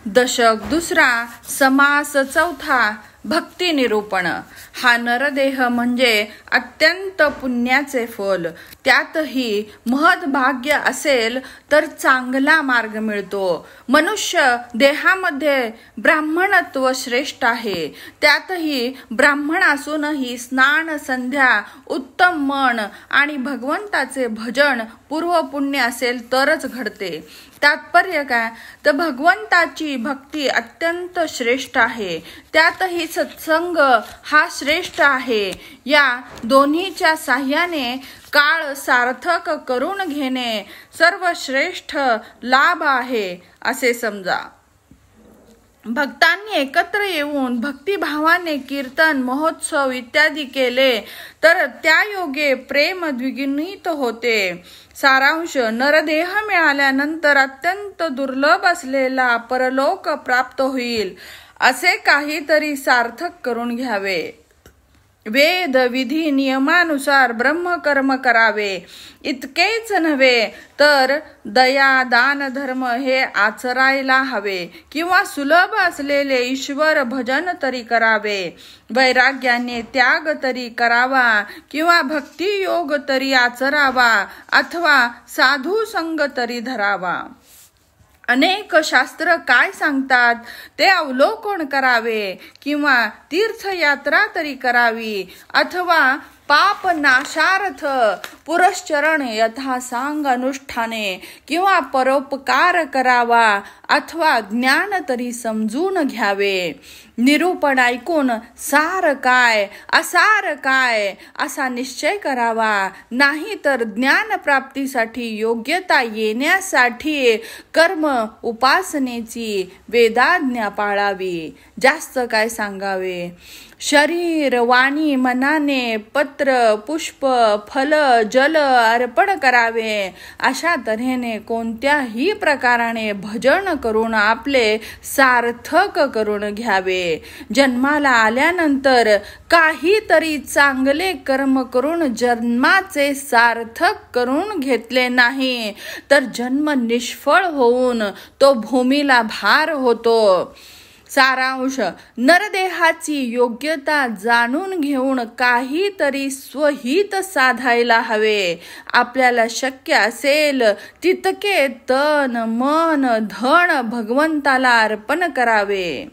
दशक दुसरा, समास चौथा, भक्ती निरूपण. हा नरदेह म्हणजे अत्यंत पुण्याचे फल. त्यातही महद्भाग्य असेल तर चांगला मार्ग मिळतो. मनुष्य देहामध्ये ब्राह्मणत्व श्रेष्ठ आहे. त्यातही ब्राह्मण असूनही स्नान, संध्या, उत्तम मन आणि भगवंताचे भजन पूर्व पुण्य असेल तरच घडते. तात्पर्य काय, तर भगवंताची भक्ती अत्यंत श्रेष्ठ आहे. त्यातही सत्संग हा श्रेष्ठ आहे. या दोन्हीच्या साह्याने काळ सार्थक करून घेणे सर्वश्रेष्ठ लाभ आहे असे समजा. भक्तांनी एकत्र येऊन भक्तिभावाने कीर्तन, महोत्सव इत्यादी केले तर त्या योगे प्रेम द्विगुणित होते. सारांश, नरदेह मिळाल्यानंतर अत्यंत दुर्लभ असलेला परलोक प्राप्त होईल असे काहीतरी सार्थक करून घ्यावे. वेद विधी नियमानुसार ब्रह्मकर्म करावे. इतकेच नव्हे तर दया, दान, धर्म हे आचरायला हवे किंवा सुलभ असलेले ईश्वर भजन तरी करावे. वैराग्याने त्याग तरी करावा किंवा भक्ती योग तरी आचरावा अथवा साधू संग तरी धरावा. अनेक शास्त्र काय सांगतात ते अवलोकन करावे किंवा तीर्थयात्रा तरी करावी अथवा पाप नाशार्थ पुरश्चरण यथासांग अनुष्ठाने किंवा परोपकार करावा अथवा ज्ञान तरी समजून घ्यावे. निरूपण ऐकून सार काय असार काय असा निश्चय करावा. नाही तर ज्ञानप्राप्तीसाठी योग्यता येण्यासाठी कर्म उपासनेची वेदाज्ञा पाळावी. जास्त काय सांगावे. शरीर, वाणी, मनाने पत्र, पुष्प, फल, जल अर्पण करावे. अशा तऱ्हेने कोणत्याही प्रकाराने भजन करून आपले सार्थक करून घ्यावे. जन्माला आल्यानंतर काहीतरी चांगले कर्म करून जन्माचे सार्थक करून घेतले नाही तर जन्म निष्फळ होऊन तो भूमीला भार होतो. सारांश, नरदेहाची योग्यता जाणून घेऊन काहीतरी स्वहित साधायला हवे. आपल्याला शक्य असेल तितके तन, मन, धन भगवंताला अर्पण करावे.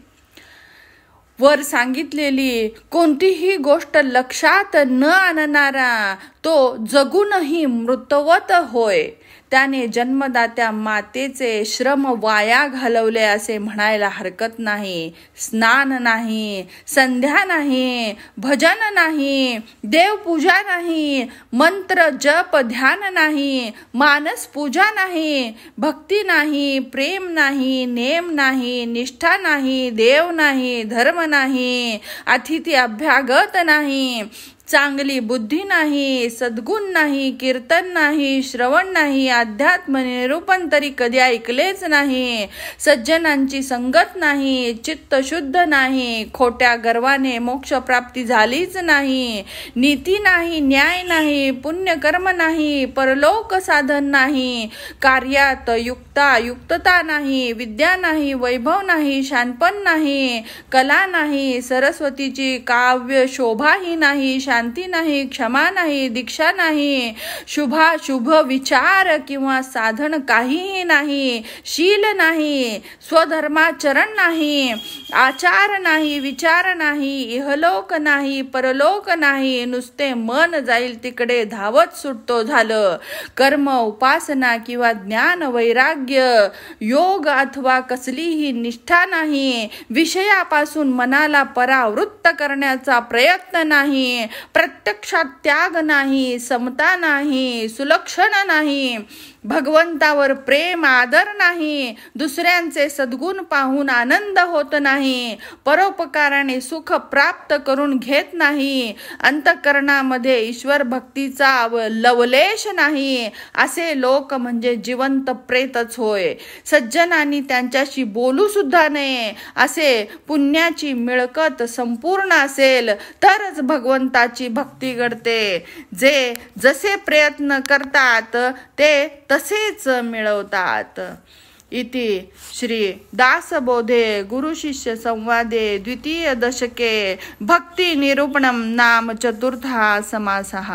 वर सांगितलेली कोणतीही गोष्ट लक्षात न आणणारा तो जगूनही मृतवत होय. त्याने जन्मदात्या मातेचे श्रम वाया घालवले असे म्हणायला हरकत नाही. स्नान नाही, संध्या नाही, भजन नाही, देवपूजा नाही, मंत्र जप ध्यान नाही, मानस पूजा नाही, भक्ती नाही, प्रेम नाही, नेम नाही, निष्ठा नाही, देव नाही, धर्म नाही, अतिथी अभ्यागत नाही, चांगली बुद्धी नाही, सद्गुण नाही, कीर्तन नाही, श्रवण नाही, अध्यात्म निरूपण तरी कधी ऐकलेच नाही, सज्जनांची संगत नाही, चित्त शुद्ध नाही, खोट्या गर्वाने मोक्ष प्राप्ती झालीच नाही, नीती नाही, न्याय नाही, पुण्यकर्म नाही, परलोक साधन नाही, कार्यात युक्तता नाही, विद्या नाही, वैभव नाही, शानपण नाही, कला नाही, सरस्वतीची काव्य शोभाही नाही, शांती नाही, क्षमा नाही, दीक्षा नाही, शुभ विचार किंवा साधन काहीही नाही, शील नाही, स्वधर्माचरण नाही, आचार नाही, विचार नाही, इहलोक नाही, परलोक नाही, नुसते मन जाईल तिकडे धावत सुटतो झालं. कर्म, उपासना किंवा ज्ञान, वैराग्य, योग अथवा कसलीही निष्ठा नाही, विषयापासून मनाला परावृत्त करण्याचा प्रयत्न नाही, प्रत्यक्षात त्याग नाही, समता नाही, सुलक्षण नाही, भगवंतावर प्रेम आदर नाही, दुसऱ्यांचे सद्गुण पाहून आनंद होत नाही, परोपकाराने सुख प्राप्त करून घेत नाही, अंतःकरणामध्ये ईश्वर भक्तीचा लवलेश नाही, असे लोक म्हणजे जिवंत प्रेतच होय. सज्जनांनी त्यांच्याशी बोलू सुद्धा नये. असे पुण्याची मिळकत संपूर्ण असेल तरच भगवंताची भक्ती घडते. जे जसे प्रयत्न करतात ते तसेच मिळवतात. इति श्री दासबोधे गुरुशिष्य संवादे द्वितीय दशके भक्ति निरूपणम नाम चतुर्था समासः।